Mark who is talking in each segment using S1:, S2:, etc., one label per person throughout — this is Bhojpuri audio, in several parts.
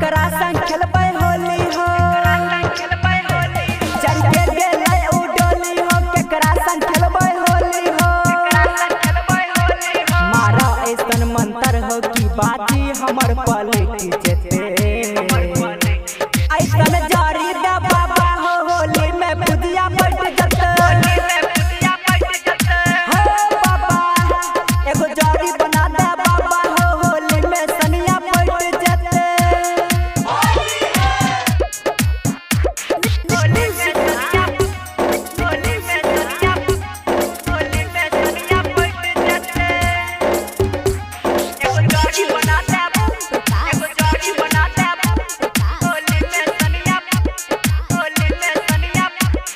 S1: केकरा संग खेलबै होली हो चल के गेलै उ डोली हो केकरा संग खेलबै होली हो मारा ऐसन मंतर हो कि बाजी हमर पलट जेते ऐसन जारी दा बाबा हो होली में बुदिया पट जते हो बाबा एगो जारी बना दे बाबा हो होली में सनिया पट जते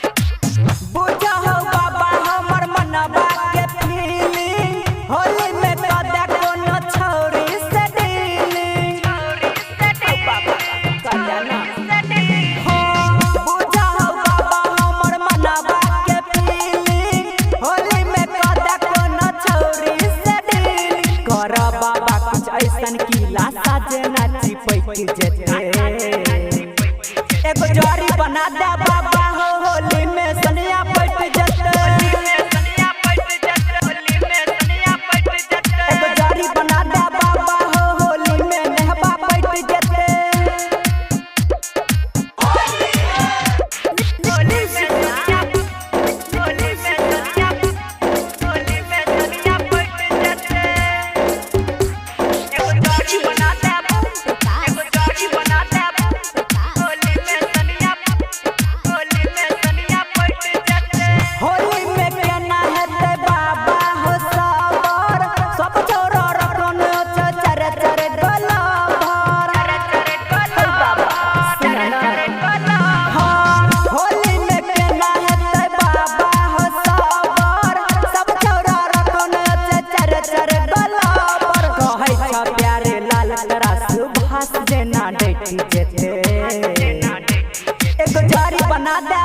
S1: बुझा हो बाबा हमर मनवा के फीलिंग होली में कदा कोनो छौरी से डीलिंग बाबा कदा ना हो बुझा हो बाबा हमर मनवा के फीलिंग होली में कदा कोनो छौरी से डीलिंग कर बाबा कुछ ऐसन की लाशा जेना चिपक जेते एगो जारी बना दे बाबा हो होली में सनिया पट जते एगो जारी बना दे बाबा हो होली में नेहबा पट जते होली में केना हेतै बाबा हो सबर सब छोरो रखन चर चर डोला भर बाबा सुना हां होली में केना हेतै बाबा हो सबर सब छोरो रखन चर चर डोला भर कहै छ प्यारे लाल तरा सुभाष जेना डटी जेते एगो जारी बना दे